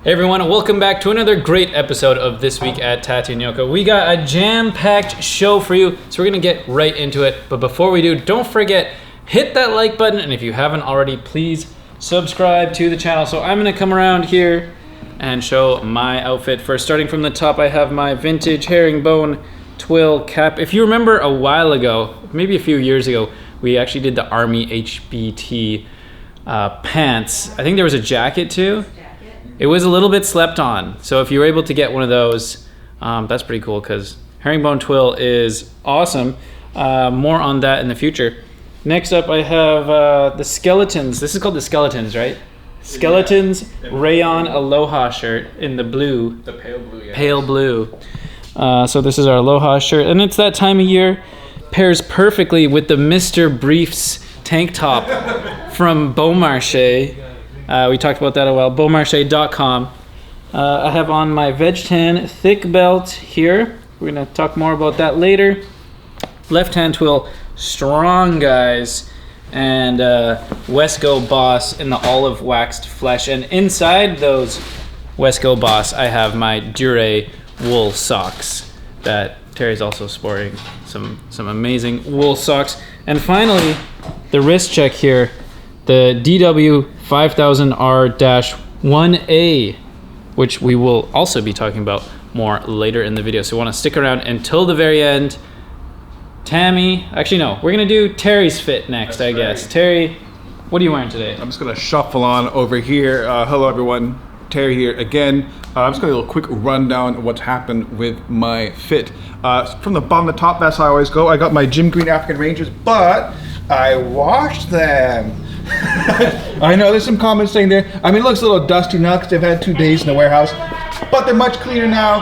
Hey everyone, welcome back to another great episode of This Week at Tate Yoko. We got a jam-packed show for you, so we're going to get right into it. But before we do, don't forget, hit that like button, and if you haven't already, please subscribe to the channel. So I'm going to come around here and show my outfit. First, starting from the top, I have my vintage herringbone twill cap. If you remember a while ago, maybe a few years ago, we actually did the Army HBT pants. I think there was a jacket too. It was a little bit slept on, so if you were able to get one of those, that's pretty cool because herringbone twill is awesome. More on that in the future. Next up, I have the Skeletons. This is called the Skeletons, right? Skeletons rayon aloha shirt in the blue. The pale blue, yeah. Pale blue. So this is our aloha shirt, and it's that time of year. Pairs perfectly with the Mr. Briefs tank top from Beaumarchais. We talked about that a while. Beaumarchais.com. I have on my Veg Tan thick belt here. We're going to talk more about that later. Left hand twill, strong guys. And Wesco Boss in the olive waxed flesh. And inside those Wesco Boss, I have my Dure wool socks that Terry's also sporting. Some amazing wool socks. And finally, the wrist check here. The DW 5000R-1A, which we will also be talking about more later in the video. So you want to stick around until the very end. Tammy, actually no, we're going to do Terry's fit next, I guess. Terry, what are you wearing today? I'm just going to shuffle on over here. Hello everyone, Terry here again. I'm just going to do a quick rundown of what's happened with my fit. From the bottom to top, that's how I always go. I got my gym green African Rangers, but I washed them. I know there's some comments saying there. I mean, it looks a little dusty now because they've had 2 days in the warehouse, but they're much cleaner now.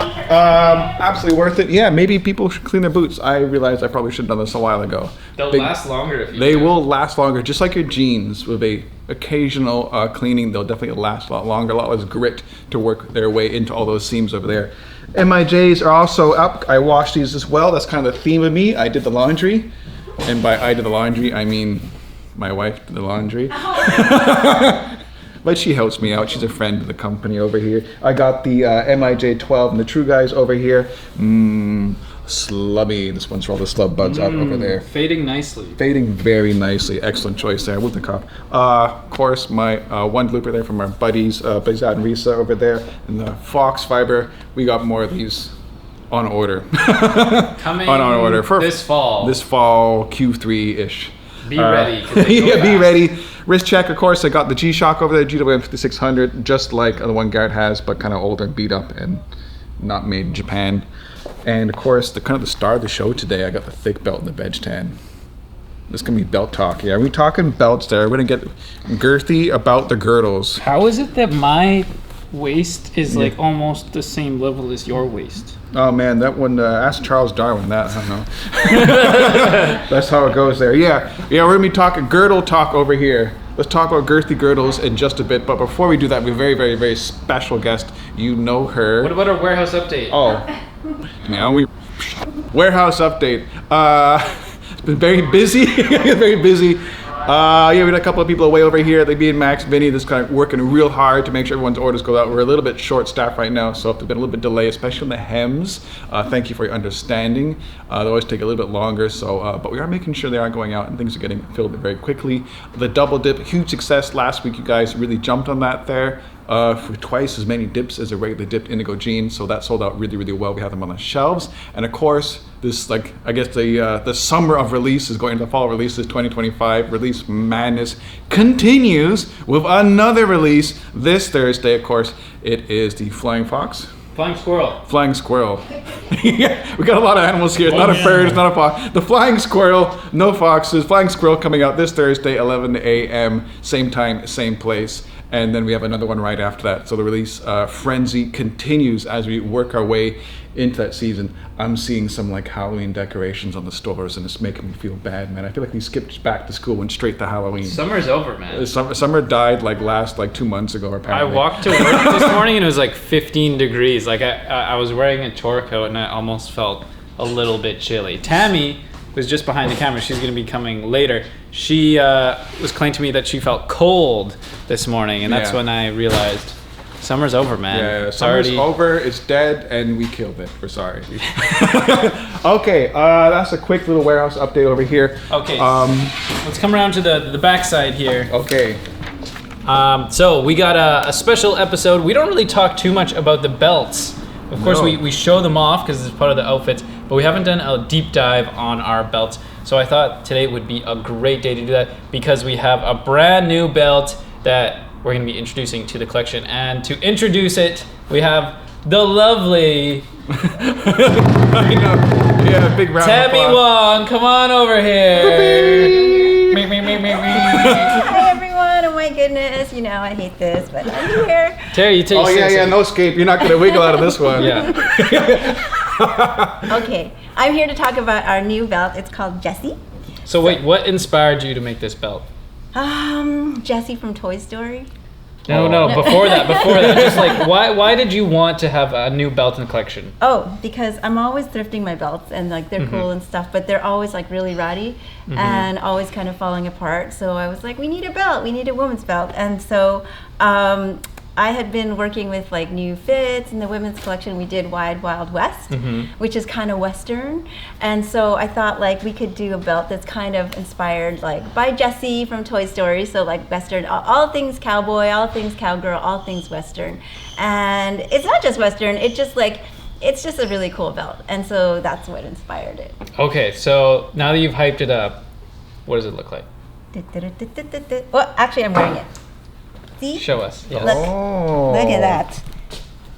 Absolutely worth it. Yeah, maybe people should clean their boots. I realized I probably should have done this a while ago. They'll last longer if you They will last longer, just like your jeans. With a occasional cleaning, they'll definitely last a lot longer, a lot less grit to work their way into all those seams over there. MIJs are also up. I washed these as well. That's kind of the theme of me. I did the laundry, and by I did the laundry, I mean my wife did the laundry. But she helps me out. She's a friend of the company over here. I got the MIJ 12 and the True Guys over here. Slubby. This one's for all the slub bugs out over there. Fading nicely. Fading very nicely. Excellent choice there with the cup. Of course, my one blooper there from our buddies, Bezad and Risa over there. And the Fox Fiber. We got more of these on order. Coming on order for this fall. This fall, Q3-ish. Be ready. Yeah, be ready. Wrist check, of course. I got the GShock over there, GWM 5600, just like the one Garrett has, but kind of older, beat up, and not made in Japan. And of course, the star of the show today, I got the thick belt and the Veg Tan. This is gonna be belt talk. Yeah, we're talking belts there. We're gonna get girthy about the girdles. How is it that my waist is like almost the same level as your waist? Oh man, that one, ask Charles Darwin that, I don't know. That's how it goes there. Yeah, we're gonna be talking girdle talk over here. Let's talk about girthy girdles in just a bit, but before we do that, we have a very, very, very special guest. You know her. What about our warehouse update? Oh, warehouse update. It's been very busy, very busy. Yeah, we got a couple of people away over here. They being Max, Vinny, just kind of working real hard to make sure everyone's orders go out. We're a little bit short-staffed right now, so if there's been a little bit delay, especially on the hems, thank you for your understanding. They always take a little bit longer, so but we are making sure they are going out and things are getting filled very quickly. The double dip, huge success last week. You guys really jumped on that there. For twice as many dips as a regular dipped indigo jeans, so that sold out really, really well. We have them on the shelves, and of course, this I guess the summer of releases going into the fall releases 2025 release madness continues with another release this Thursday. Of course, it is the Flying Fox. Flying Squirrel. Flying Squirrel. Yeah, we got a lot of animals here. It's not a bird, it's not a fox. The Flying Squirrel, no foxes. Flying Squirrel coming out this Thursday, 11 a.m., same time, same place. And then we have another one right after that. So the release frenzy continues as we work our way into that season. I'm seeing some like Halloween decorations on the stores, and it's making me feel bad, man. I feel like we skipped back to school, went straight to Halloween. Summer's over, man. Summer died like 2 months ago, apparently. I walked to work this morning and it was like 15 degrees. Like I was wearing a chore coat and I almost felt a little bit chilly. Tammy was just behind the camera. She's going to be coming later. She was claiming to me that she felt cold this morning, and that's when I realized Summer's over, man. Yeah, It's summer's already over. It's dead, and we killed it. We're sorry. Okay, that's a quick little warehouse update over here. Okay. Let's come around to the backside here. Okay. So we got a special episode. We don't really talk too much about the belts. Of course, No. we show them off because it's part of the outfits, but we haven't done a deep dive on our belts. So I thought today would be a great day to do that because we have a brand new belt that we're going to be introducing to the collection. And to introduce it, we have the lovely I know. Yeah, big round of Tammy applause. Wong. Come on over here. Hi everyone, oh my goodness, you know I hate this, but I'm here. Terry, you take Oh yeah, no escape. You're not gonna wiggle out of this one. Yeah. Okay, I'm here to talk about our new belt. It's called Jessie. So wait, what inspired you to make this belt? Jessie from Toy Story. No, before that, just like why did you want to have a new belt in the collection? Oh, because I'm always thrifting my belts and like they're cool and stuff, but they're always like really ratty and always kind of falling apart. So I was like, we need a belt, we need a women's belt. And so I had been working with like new fits in the women's collection. We did Wide Wild West, which is kind of Western. And so I thought like we could do a belt that's kind of inspired like by Jessie from Toy Story. So like Western, all things cowboy, all things cowgirl, all things Western. And it's not just Western, it's just a really cool belt. And so that's what inspired it. Okay, so now that you've hyped it up, what does it look like? Well, actually I'm wearing it. See? Show us. Yes. Look. Oh. Look at that.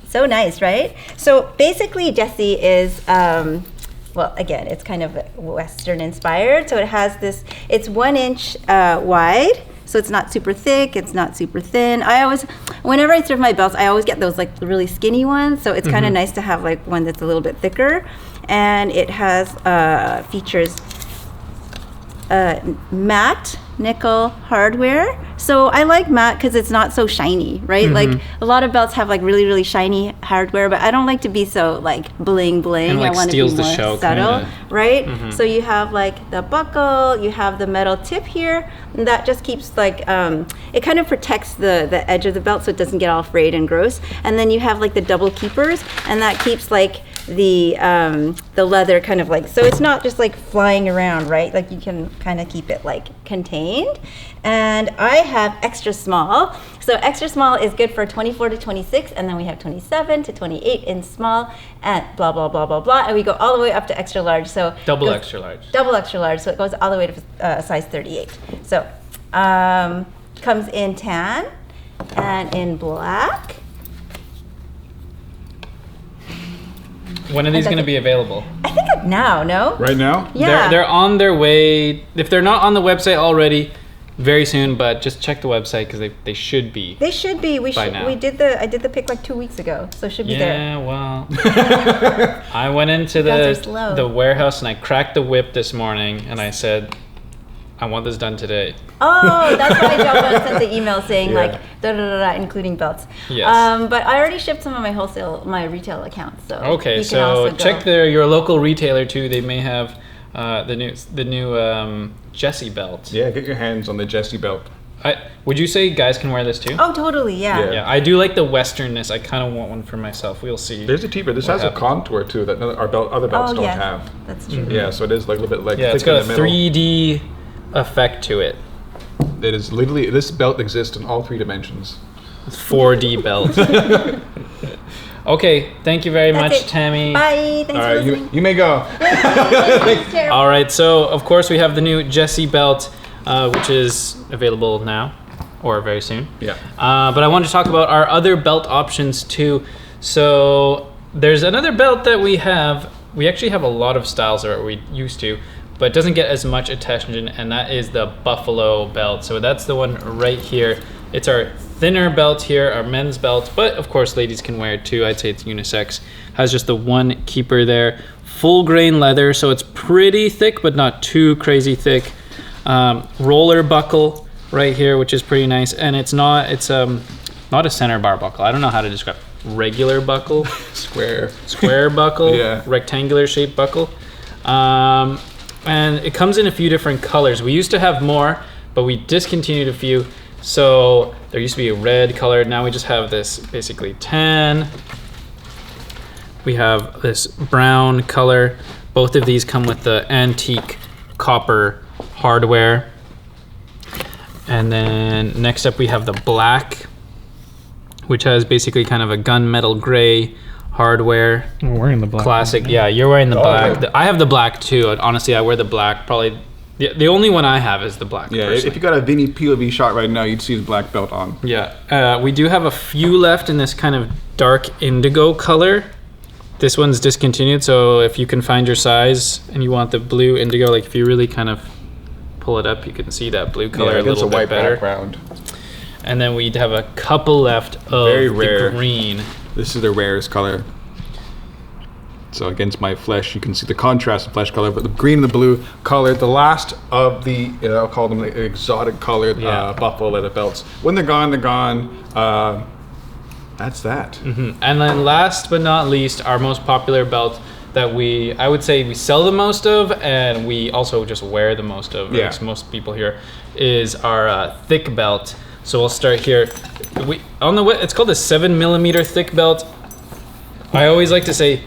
So nice, right? So basically Jessie is, well, again, it's kind of Western inspired. So it has this, it's 1 inch wide. So it's not super thick, it's not super thin. Whenever I serve my belts, I always get those like really skinny ones. So it's kind of nice to have like one that's a little bit thicker. And it has features matte nickel hardware. So I like matte because it's not so shiny, right? Like a lot of belts have like really, really shiny hardware, but I don't like to be so like bling bling. And, like, I want to be steals the more show, subtle, kinda. right? So you have like the buckle, you have the metal tip here, and that just keeps like it kind of protects the edge of the belt so it doesn't get all frayed and gross. And then you have like the double keepers, and that keeps like the leather kind of like, so it's not just like flying around, right? Like you can kind of keep it like contained. And I have extra small. So extra small is good for 24 to 26, and then we have 27 to 28 in small, and blah blah blah blah blah, and we go all the way up to extra large. So Double extra large. double extra large, so it goes all the way to size 38. So comes in tan and in black. When are these going to be available? I think now, no? Right now? Yeah. They're on their way. If they're not on the website already, very soon, but just check the website because they should be. They should be. By now. I did the pick like 2 weeks ago, so it should be there. Yeah, well, I went into guys are slow. the warehouse and I cracked the whip this morning and I said, I want this done today. Oh, that's why I jumped on and sent the email saying Yeah. like da da da da, including belts. Yes. But I already shipped some of my retail accounts. So Okay, you can so also go. check your local retailer too. They may have the new Jessie belt. Yeah, get your hands on the Jessie belt. Would you say guys can wear this too? Oh, totally, yeah. Yeah. Yeah, I do like the westernness. I kind of want one for myself. We'll see. There's a T-shirt. This What has happened? a contour too that other belts Oh, don't yeah. have. That's true. Yeah, so it is like a little bit like Yeah, it's thick got in a the middle. 3D effect to it. It is literally, this belt exists in all 3 dimensions. 4D belt. Okay, thank you very That's much, it. Tammy. Bye. Thanks All for right, listening. you may go. Thanks, Tara. All right, so of course we have the new Jessie belt, which is available now or very soon. Yeah. But I wanted to talk about our other belt options too. So there's another belt that we have. We actually have a lot of styles that we used to, but it doesn't get as much attention, and that is the Buffalo belt. So that's the one right here. It's our thinner belt here, our men's belt, but of course ladies can wear it too. I'd say it's unisex. Has just the one keeper there. Full grain leather, so it's pretty thick, but not too crazy thick. Roller buckle right here, which is pretty nice, and it's not a center bar buckle. I don't know how to describe regular buckle, square buckle, Yeah. rectangular shaped buckle. And it comes in a few different colors. We used to have more, but we discontinued a few. So there used to be a red color. Now we just have this basically tan. We have this brown color. Both of these come with the antique copper hardware. And then next up we have the black, which has basically kind of a gunmetal gray hardware. I'm wearing the black. Classic. Yeah, you're wearing the black. yeah. I have the black too. Honestly, I wear the black. Probably the only one I have is the black. Yeah, personally. if you got a Vinny POV shot right now, you'd see his black belt on. Yeah, we do have a few left in this kind of dark indigo color. This one's discontinued, so if you can find your size and you want the blue indigo, like if you really kind of pull it up, you can see that blue color a little bit better. Background. And then we'd have a couple left of Very the rare. green. This is the rarest color. So against my flesh, you can see the contrast of flesh color, but the green and the blue color, the last of the, I'll call them the exotic colored Yeah. buffalo leather belts. When they're gone, they're gone. That's that. And then last but not least, our most popular belt that I would say we sell the most of, and we also just wear the most of, Yeah. at least most people here, is our thick belt. So we'll start here. It's called a 7mm thick belt. I always like to say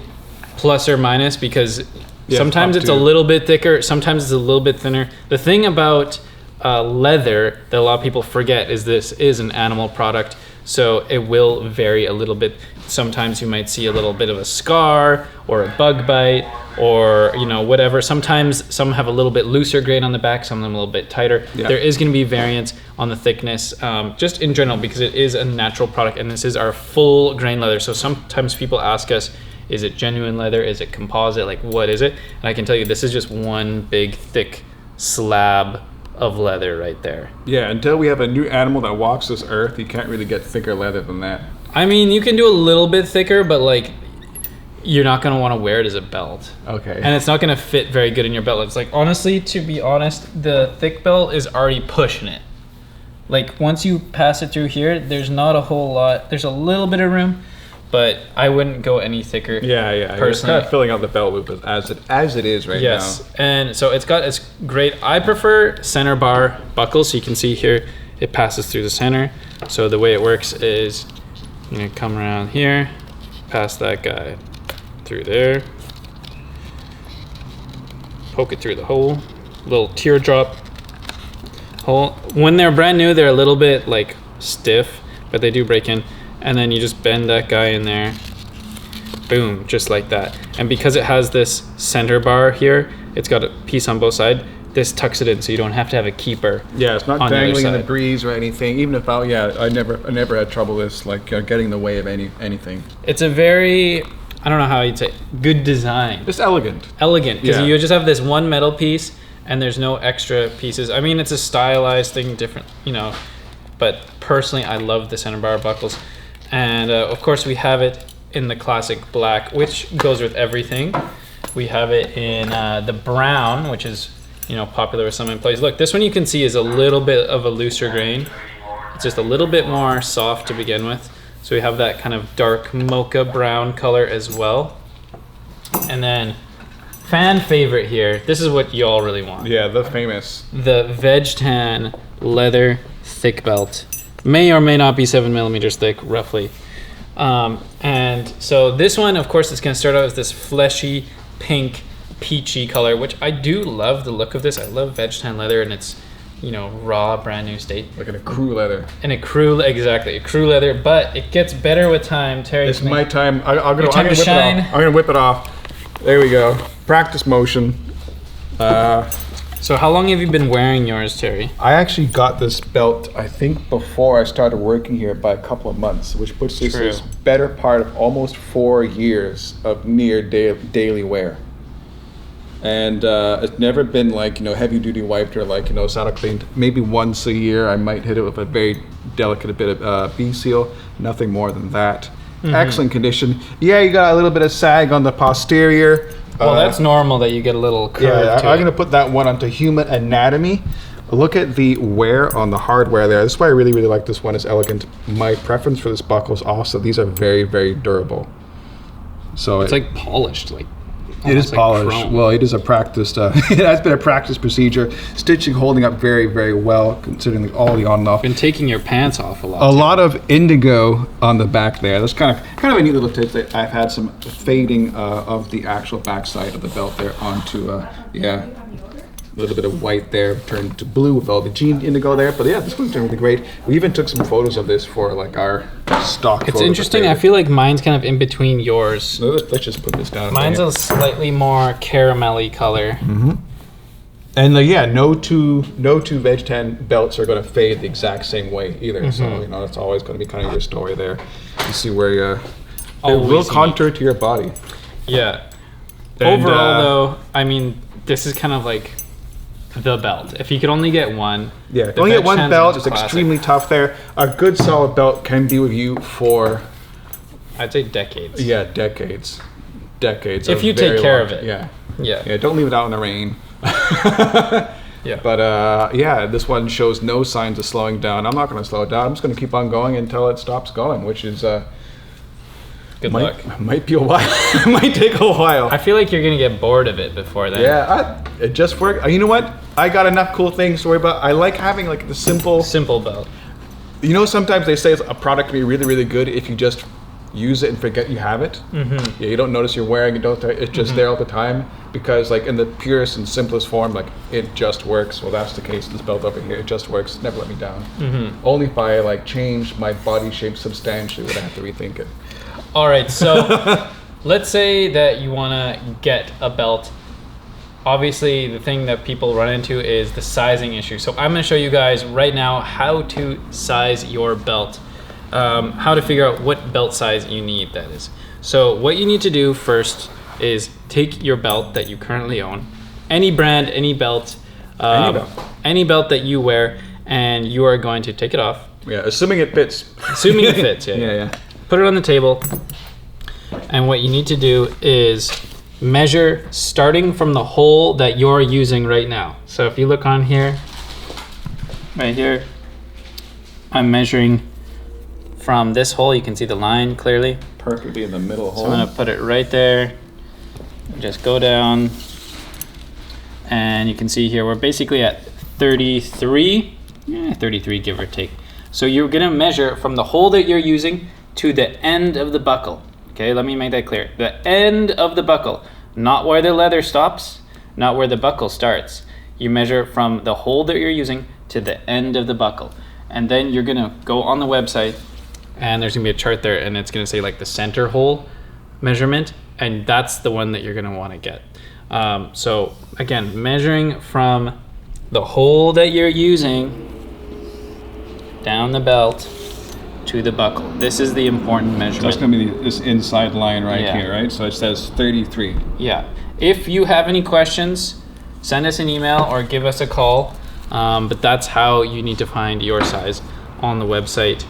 plus or minus because sometimes up it's a to. little bit thicker, sometimes it's a little bit thinner. The thing about leather that a lot of people forget is this is an animal product, so it will vary a little bit. Sometimes you might see a little bit of a scar or a bug bite or whatever. Sometimes some have a little bit looser grain on the back, some of them a little bit tighter. Yeah. There is going to be variance on the thickness, just in general, because it is a natural product and this is our full grain leather. So sometimes people ask us, is it genuine leather? Is it composite? Like, what is it? And I can tell you, this is just one big thick slab of leather right there. Yeah, until we have a new animal that walks this earth, you can't really get thicker leather than that. I mean, you can do a little bit thicker, but like, you're not gonna want to wear it as a belt. Okay. And it's not gonna fit very good in your belt. It's like, honestly, to be honest, the thick belt is already pushing it. Like, once you pass it through here, there's not a whole lot. There's a little bit of room, but I wouldn't go any thicker. Yeah. It's Personally. kind of filling out the belt loop as it is right Yes, now. and so it's great. I prefer center bar buckles. So you can see here, it passes through the center. So the way it works is, come around here, pass that guy through there, poke it through the hole, little teardrop hole. When they're brand new, they're a little bit like stiff, but they do break in. And then you just bend that guy in there, boom, just like that. And because it has this center bar here, it's got a piece on both sides. This tucks it in, so you don't have to have a keeper. Yeah, it's not on the other dangling in the side. breeze or anything. Even if I never had trouble with this, like getting in the way of anything. It's a very, I don't know how you'd say, good design. Just elegant. Elegant, because Yeah. you just have this one metal piece and there's no extra pieces. I mean, it's a stylized thing, different, but personally, I love the center bar buckles. And of course, we have it in the classic black, which goes with everything. We have it in the brown, which is, popular with some employees. Look, this one you can see is a little bit of a looser grain. It's just a little bit more soft to begin with. So we have that kind of dark mocha brown color as well. And then fan favorite here, this is what you all really want. Yeah, the famous. The Veg Tan leather thick belt. May or may not be 7mm thick, roughly. And so this one, of course, is going to start out as this fleshy pink peachy color, which I do love the look of this. I love Veg Tan leather, and it's raw, brand new state. Like in a crew leather. And a crew leather, but it gets better with time. Terry, It's my time. I'm Your gonna time to whip it shine. off. I'm gonna whip it off. There we go. Practice motion. So how long have you been wearing yours, Terry? I actually got this belt, I think, before I started working here by a couple of months, which puts this True. as better part of almost 4 years of near daily wear. And it's never been like, heavy duty wiped or like, saddle cleaned. Maybe once a year I might hit it with a very delicate bit of bee seal. Nothing more than that. Excellent condition. Yeah, you got a little bit of sag on the posterior. Well, that's normal that you get a little curve Yeah, to I'm it. going to put that one onto human anatomy. Look at the wear on the hardware there. This is why I really, really like this one. It's elegant. My preference for this buckle is also, these are very, very durable. So It's like polished, like It is almost like polished. chrome. Well, it is a practiced. It has been a practiced procedure. Stitching holding up very, very well, considering all the on and off. Been taking your pants off a lot. A too. lot of indigo on the back there. That's kind of a neat little tip. That I've had some fading of the actual backside of the belt there onto a little bit of white there turned to blue with all the jean indigo there. But yeah, this one turned really great. We even took some photos of this for like our stock. It's interesting. I feel like mine's kind of in between yours. So let's just put this down. Mine's there. a slightly more caramelly color. Mm-hmm. And no two Veg Tan belts are going to fade the exact same way either. Mm-hmm. So it's always going to be kind of your story there. You see where it Always will contour to your body. Yeah. And, Overall, though, I mean, this is kind of like the belt. If you could only get one. Yeah, the only get Veg one Tan's belt. most It's classic. extremely tough there. A good solid belt can be with you for I'd say decades. decades. If you take care of it. Yeah. Yeah. Don't leave it out in the rain. Yeah. But this one shows no signs of slowing down. I'm not going to slow it down. I'm just going to keep on going until it stops going, which is Good luck. might be a while. It might take a while. I feel like you're gonna get bored of it before then. Yeah, it just worked. You know what? I got enough cool things to worry about. I like having like the simple. belt. Sometimes they say a product can be really, really good if you just use it and forget you have it. Mm-hmm. Yeah, you don't notice you're wearing it. It's just there all the time because, like, in the purest and simplest form, like it just works. Well, that's the case. This belt over here, it just works. Never let me down. Mm-hmm. Only if I like change my body shape substantially would I have to rethink it. All right, so let's say that you want to get a belt. Obviously, the thing that people run into is the sizing issue. So I'm going to show you guys right now how to size your belt, how to figure out what belt size you need, that is. So what you need to do first is take your belt that you currently own, any brand, any belt, any belt that you wear, and you are going to take it off. Yeah, assuming it fits. Assuming it fits, yeah. Yeah. Put it on the table, and what you need to do is measure starting from the hole that you're using right now. So if you look on here, right here, I'm measuring from this hole. You can see the line clearly. Perfectly in the middle hole. So I'm gonna put it right there. Just go down, and you can see here we're basically at 33, 33 give or take. So you're gonna measure from the hole that you're using to the end of the buckle. Okay, let me make that clear. The end of the buckle, not where the leather stops, not where the buckle starts. You measure from the hole that you're using to the end of the buckle. And then you're gonna go on the website, and there's gonna be a chart there, and it's gonna say like the center hole measurement, and that's the one that you're gonna wanna get. So again, measuring from the hole that you're using down the belt to the buckle. This is the important measurement. So that's going to be this inside line right Yeah. here, right? So it says 33. Yeah. If you have any questions, send us an email or give us a call. But that's how you need to find your size on the website.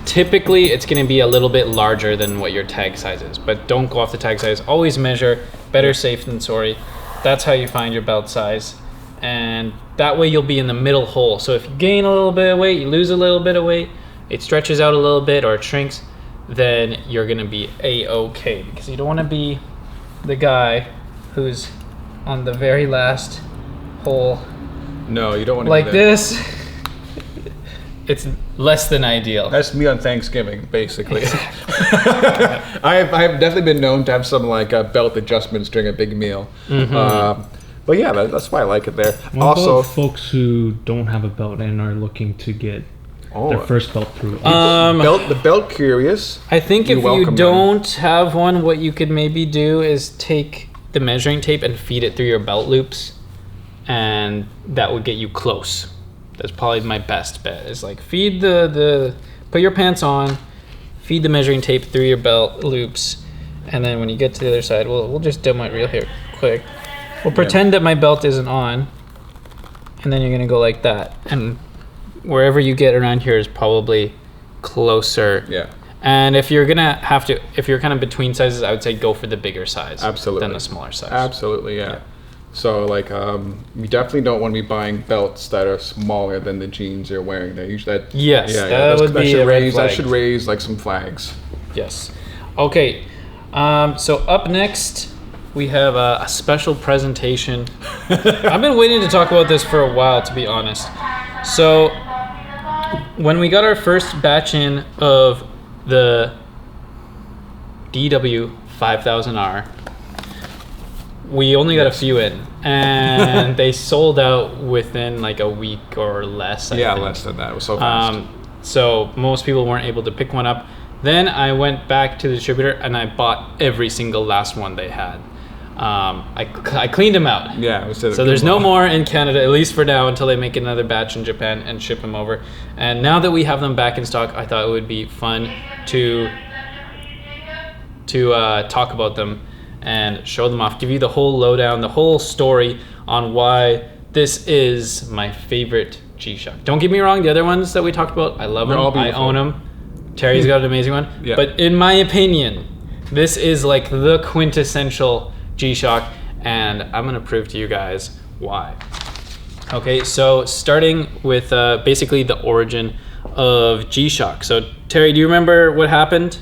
Typically, it's going to be a little bit larger than what your tag size is, but don't go off the tag size. Always measure. Better safe than sorry. That's how you find your belt size. And that way you'll be in the middle hole. So if you gain a little bit of weight, you lose a little bit of weight, it stretches out a little bit or it shrinks, then you're gonna be A-okay, because you don't wanna be the guy who's on the very last hole No, you don't want to like do that. this. It's less than ideal. That's me on Thanksgiving, basically. I've definitely been known to have some like belt adjustments during a big meal. But yeah, that's why I like it there. What Also, about folks who don't have a belt and are looking to get their first belt through? the belt curious. I think You're if you welcome, don't have one, what you could maybe do is take the measuring tape and feed it through your belt loops, and that would get you close. That's probably my best bet, is like feed put your pants on, feed the measuring tape through your belt loops, and then when you get to the other side, we'll just demo it real here quick. We'll pretend that my belt isn't on, and then you're gonna go like that, and wherever you get around here is probably closer. Yeah. And if you're kind of between sizes, I would say go for the bigger size. Absolutely. Than the smaller size. Absolutely, yeah. So like, you definitely don't want to be buying belts that are smaller than the jeans you're wearing. They usually Yes, that would be a red that flag. should raise like some flags. Yes. Okay. So up next, we have a special presentation. I've been waiting to talk about this for a while, to be honest. So, when we got our first batch in of the DW 5000R, we only got a few in, and they sold out within like a week or less. I think. Less than that. It was so fast. So most people weren't able to pick one up. Then I went back to the distributor and I bought every single last one they had. I cleaned them out. Yeah. So there's no more in Canada, at least for now, until they make another batch in Japan and ship them over. And now that we have them back in stock, I thought it would be fun to talk about them and show them off, give you the whole lowdown, the whole story on why this is my favorite GShock. Don't get me wrong, the other ones that we talked about, I love them, I own them. Terry's got an amazing one. Yeah. But in my opinion, this is like the quintessential GShock, and I'm gonna prove to you guys why. Okay, so starting with basically the origin of GShock. So Terry, do you remember what happened?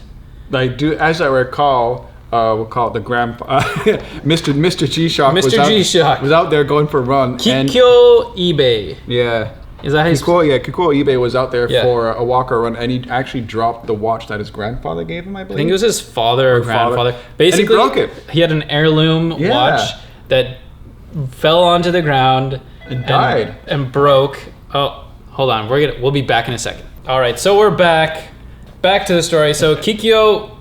I do, as I recall, we'll call it the grandpa, Mr. GShock. Mr. GShock was out there going for a run. Kikyo Ibe. Yeah. Is that how you Kikuo Ibe was out there for a walker run, and he actually dropped the watch that his grandfather gave him, I believe. I think it was his father or grandfather. Basically, and he broke it. He had an heirloom watch that fell onto the ground and died and broke. Oh, hold on, we'll be back in a second. All right, so we're back to the story. So Kikyo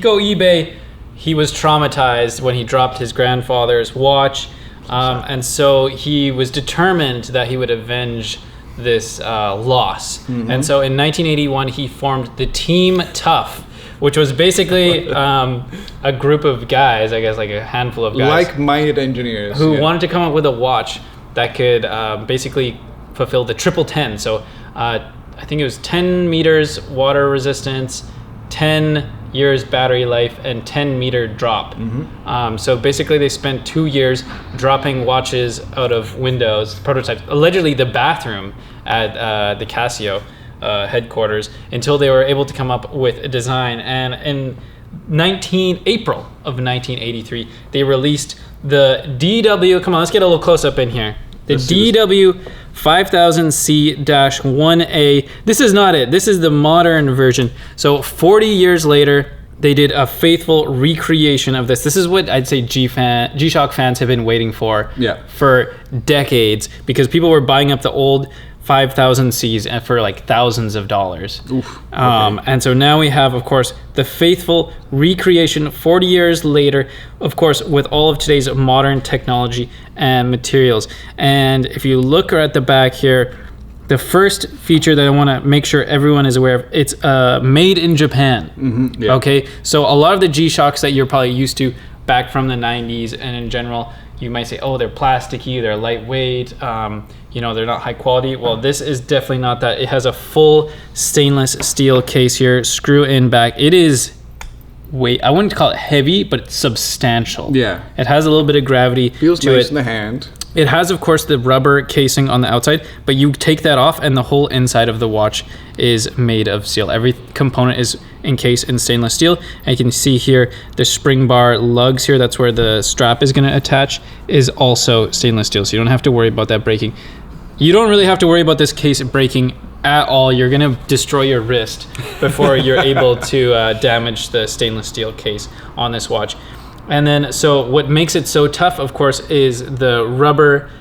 Ibe, he was traumatized when he dropped his grandfather's watch. And so he was determined that he would avenge this loss. Mm-hmm. And so in 1981, he formed the Team Tough, which was basically a group of guys, I guess like a handful of guys. Like-minded engineers. Who wanted to come up with a watch that could basically fulfill the triple 10. So I think it was 10 meters water resistance, 10 years battery life, and 10 meter drop. Mm-hmm. So basically they spent 2 years dropping watches out of windows, prototypes, allegedly the bathroom at the Casio headquarters, until they were able to come up with a design. And in April of 1983, they released the DW, come on, let's get a little close up in here. The DW 5000C-1A. This is not it. This is the modern version. So 40 years later, they did a faithful recreation of this. This is what I'd say GShock fans have been waiting for for decades, because people were buying up the old 5000Cs for like thousands of dollars. Oof, okay. And so now we have, of course, the faithful recreation 40 years later, of course, with all of today's modern technology and materials. And if you look at the back here, the first feature that I want to make sure everyone is aware of, it's made in Japan. Mm-hmm, yeah. Okay, so a lot of the G-Shocks that you're probably used to back from the 90s and in general, you might say, oh, they're plasticky, they're lightweight, they're not high quality. Well, this is definitely not that. It has a full stainless steel case here, screw in back. It is I wouldn't call it heavy, but it's substantial. Yeah. It has a little bit of gravity. Feels to nice it. In the hand. It has, of course, the rubber casing on the outside, but you take that off and the whole inside of the watch is made of steel. Every component is encased in stainless steel. And you can see here the spring bar lugs here, that's where the strap is going to attach, is also stainless steel. So you don't have to worry about that breaking. You don't really have to worry about this case breaking at all. You're going to destroy your wrist before you're able to damage the stainless steel case on this watch. And then, so what makes it so tough, of course, is the rubber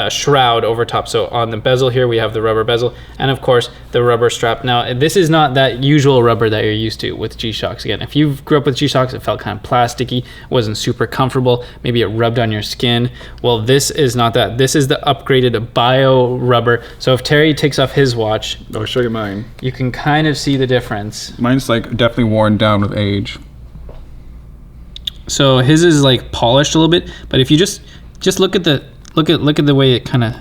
shroud over top. So on the bezel here, we have the rubber bezel, and of course, the rubber strap. Now, this is not that usual rubber that you're used to with G-Shocks. Again, if you grew up with G-Shocks, it felt kind of plasticky, wasn't super comfortable. Maybe it rubbed on your skin. Well, this is not that. This is the upgraded bio rubber. So if Terry takes off his watch, I'll show you mine. You can kind of see the difference. Mine's like definitely worn down with age. So his is like polished a little bit, but if you just look at the way it kind of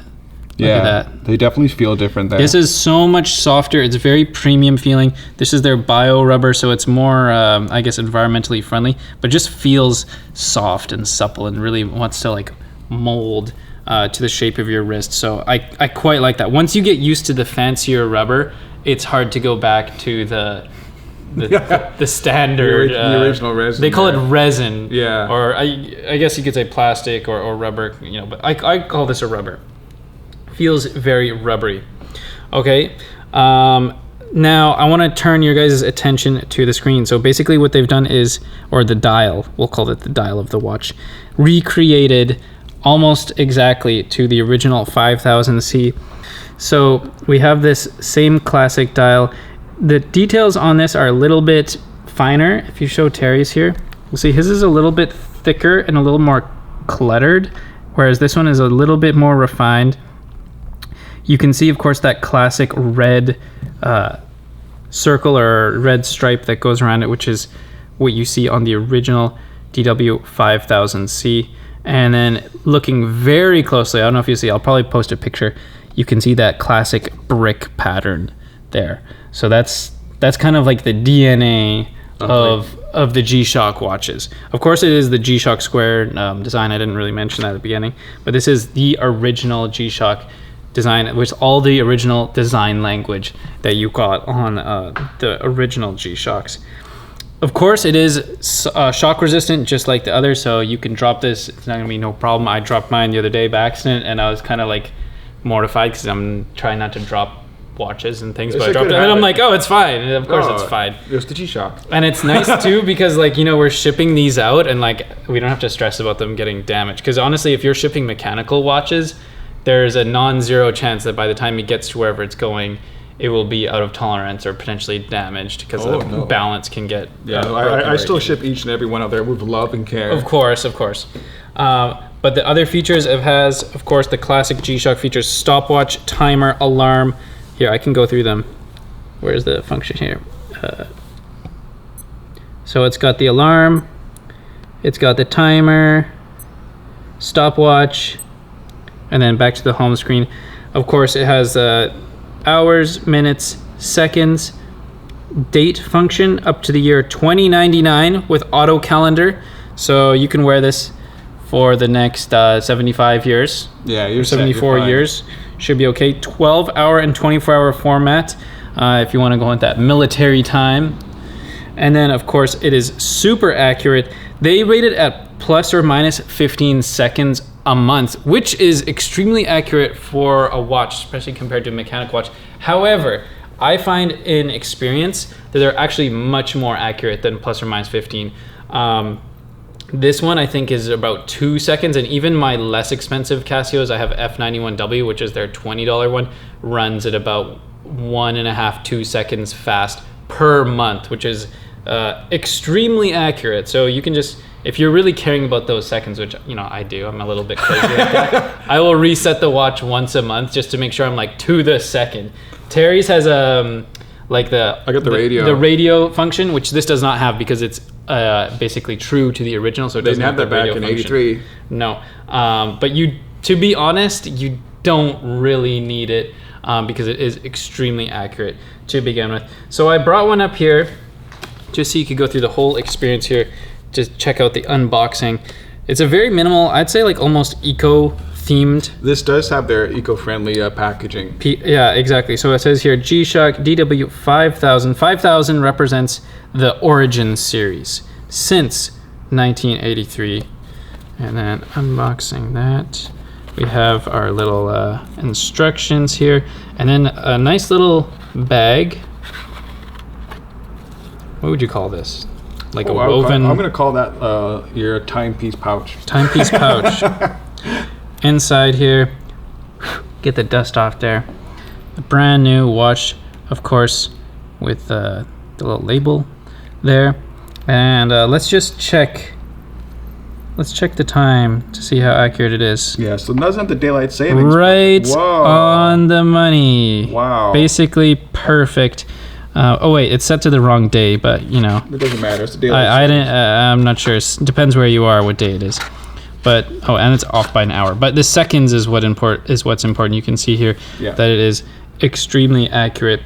look at that. They definitely feel different there. This is so much softer. It's very premium feeling. This is their bio rubber, so it's more I guess environmentally friendly, but just feels soft and supple and really wants to like mold to the shape of your wrist. So I quite like that. Once you get used to the fancier rubber, it's hard to go back to the the standard. The original resin. They call it resin. Yeah. Or I guess you could say plastic or rubber. But I call this a rubber. Feels very rubbery. Okay. Now I want to turn your guys' attention to the screen. So basically what they've done is, or the dial, we'll call it the dial of the watch, recreated almost exactly to the original 5000C. So we have this same classic dial. The details on this are a little bit finer. If you show Terry's here, you'll see his is a little bit thicker and a little more cluttered, whereas this one is a little bit more refined. You can see, of course, that classic red circle or red stripe that goes around it, which is what you see on the original DW5000C. And then looking very closely, I don't know if you see, I'll probably post a picture. You can see that classic brick pattern there. So that's kind of like the DNA of the GShock watches. Of course, it is the GShock Square design. I didn't really mention that at the beginning, but this is the original GShock design, which all the original design language that you got on the original G-Shocks. Of course, it is shock resistant, just like the others, so you can drop this. It's not gonna be no problem. I dropped mine the other day by accident, and I was kind of like mortified because I'm trying not to drop watches and things, but I dropped it, and I'm like, oh, it's fine. And of course, it's fine. It's the G-Shock. And it's nice too because, like, we're shipping these out, and like we don't have to stress about them getting damaged. Because honestly, if you're shipping mechanical watches, there's a non-zero chance that by the time it gets to wherever it's going, it will be out of tolerance or potentially damaged because the balance can get. Yeah, I still ship each and every one out there with love and care. Of course. But the other features it has, of course, the classic G-Shock features: stopwatch, timer, alarm. Here, I can go through them. Where's the function here? So it's got the alarm, it's got the timer, stopwatch, and then back to the home screen. Of course, it has hours, minutes, seconds, date function up to the year 2099 with auto calendar. So you can wear this for the next 75 years. Yeah, you're 74 years. Should be okay. 12-hour and 24-hour format if you want to go into that military time. And then, of course, it is super accurate. They rate it at plus or minus 15 seconds a month, which is extremely accurate for a watch, especially compared to a mechanical watch. However, I find in experience that they're actually much more accurate than plus or minus 15. This one I think is about 2 seconds, and even my less expensive Casios, I have F91W, which is their $20 one, runs at about 1.5 to 2 seconds fast per month, which is extremely accurate. So you can just, if you're really caring about those seconds, which I do, I'm a little bit crazy like that, I will reset the watch once a month just to make sure I'm like to the second. Terry's has like I got the radio function, which this does not have because it's basically true to the original. So it doesn't have that back in '83. No, but to be honest, you don't really need it because it is extremely accurate to begin with. So I brought one up here just so you could go through the whole experience here. Just check out the unboxing. It's a very minimal, I'd say like almost eco-themed. This does have their eco-friendly packaging. Yeah, exactly. So it says here, GShock DW5000. 5000 represents the Origin series since 1983. And then unboxing that, we have our little instructions here. And then a nice little bag. What would you call this? Like a woven. I'm going to call that your timepiece pouch. Timepiece pouch. Inside here, get the dust off there. A brand new watch, of course, with the little label there. And let's just check. Let's check the time to see how accurate it is. Yeah, so doesn't the daylight savings. Right on the money. Wow. Basically perfect. Oh wait, it's set to the wrong day, but it doesn't matter. It's the daylight. I'm not sure. It depends where you are, what day it is. But and it's off by an hour. But the seconds is what's important. You can see here that it is extremely accurate.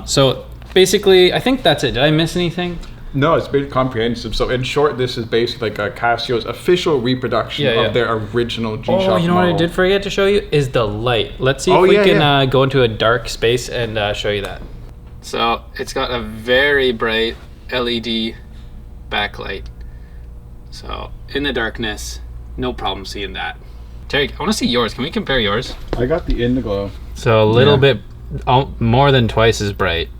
So basically, I think that's it. Did I miss anything? No, it's very comprehensive. So in short, this is basically like a Casio's official reproduction of their original G-Shock model. You know what I did forget to show you? Is the light. Let's see if we can go into a dark space and show you that. So it's got a very bright LED backlight. So in the darkness, no problem seeing that. Terry, I want to see yours. Can we compare yours? I got the Indiglo. So a little bit more than twice as bright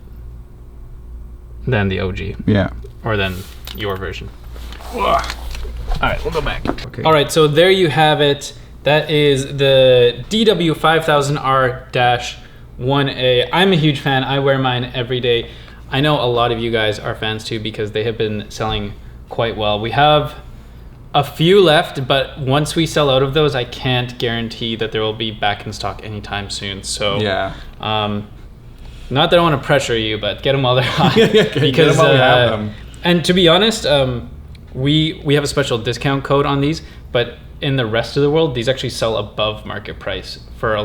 than the OG. Yeah. Or than your version. Alright, we'll go back. Okay. Alright, so there you have it. That is the DW5000R-1A. I'm a huge fan. I wear mine every day. I know a lot of you guys are fans too because they have been selling quite well. We have a few left, but once we sell out of those, I can't guarantee that there will be back in stock anytime soon. So yeah. Not that I want to pressure you, but get them while they're hot. Because we have them. And to be honest, we have a special discount code on these, but in the rest of the world, these actually sell above market price for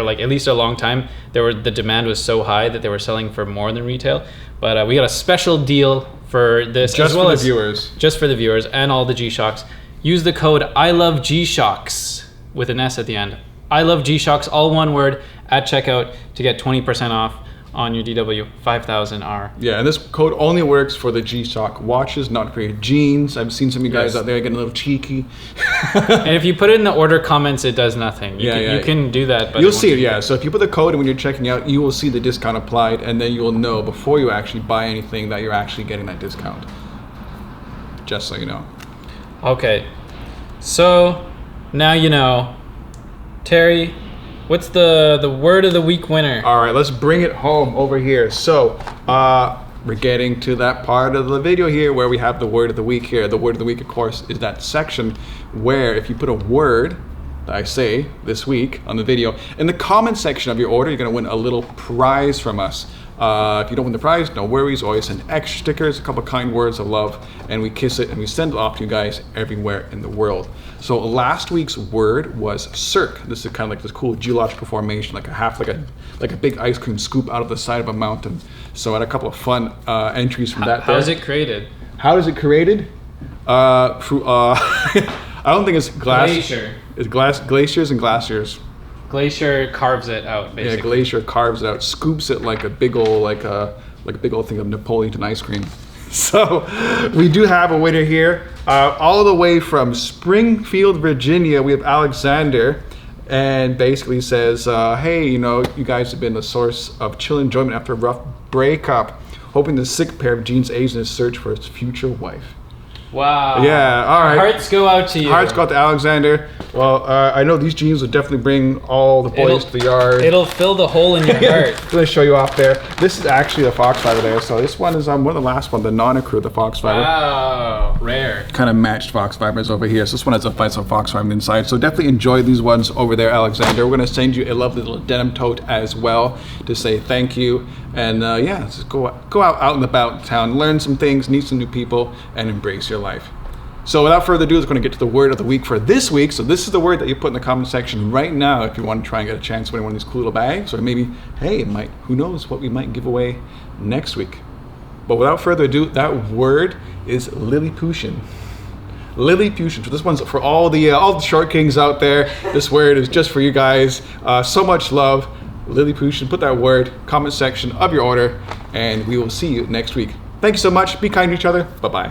like at least a long time. The demand was so high that they were selling for more than retail. But we got a special deal for this, just as well for the as viewers. Just for the viewers and all the GShocks. Use the code I love GShocks with an S at the end. I love GShocks, all one word, at checkout to get 20% off on your DW5000R. Yeah, and this code only works for the GShock watches, not for your jeans. I've seen some of you guys out there getting a little cheeky. And if you put it in the order comments, it does nothing. You can do that. But you'll see it, yeah. So if you put the code and when you're checking out, you will see the discount applied, and then you'll know before you actually buy anything that you're actually getting that discount. Just so you know. Okay, so now you know. Terry, what's the word of the week winner? All right, let's bring it home over here. So we're getting to that part of the video here where we have the word of the week here. The word of the week, of course, is that section where if you put a word that I say this week on the video in the comment section of your order, you're going to win a little prize from us. If you don't win the prize, no worries. Always send extra stickers, a couple of kind words of love, and we kiss it and we send it off to you guys everywhere in the world. So last week's word was cirque. This is kind of like this cool geological formation, like a big ice cream scoop out of the side of a mountain. So I had a couple of fun entries from that. How is it created? How is it created? Through I don't think it's glass. Glacier. It's glaciers and glaciers. Glacier carves it out, basically. Yeah, Glacier carves it out, scoops it like a big old thing of Napoleon ice cream. So we do have a winner here, all the way from Springfield, Virginia. We have Alexander, and basically says, "Hey, you guys have been a source of chill enjoyment after a rough breakup. Hoping the sick pair of jeans aids in his search for his future wife." Wow. Yeah, all right. Hearts go out to you. Hearts go out to Alexander. Well, I know these jeans will definitely bring all the boys to the yard. It'll fill the hole in your heart. I'm going to show you off there. This is actually the fox fiber there. So this one is one of the last one, the non-accrued, the fox fiber. Wow, rare. Kind of matched fox fibers over here. So this one has a fox fiber inside. So definitely enjoy these ones over there, Alexander. We're going to send you a lovely little denim tote as well to say thank you. And just go out and about town, learn some things, meet some new people, and embrace your life. So without further ado, we're going to get to the word of the week for this week. So this is the word that you put in the comment section right now if you want to try and get a chance to win one of these cool little bags. Or maybe, hey, who knows what we might give away next week. But without further ado, that word is Lilliputian. Lilliputian. So this one's for all the short kings out there. This word is just for you guys. So much love. Lilliputian. Put that word, comment section of your order, and we will see you next week. Thank you so much. Be kind to each other. Bye-bye.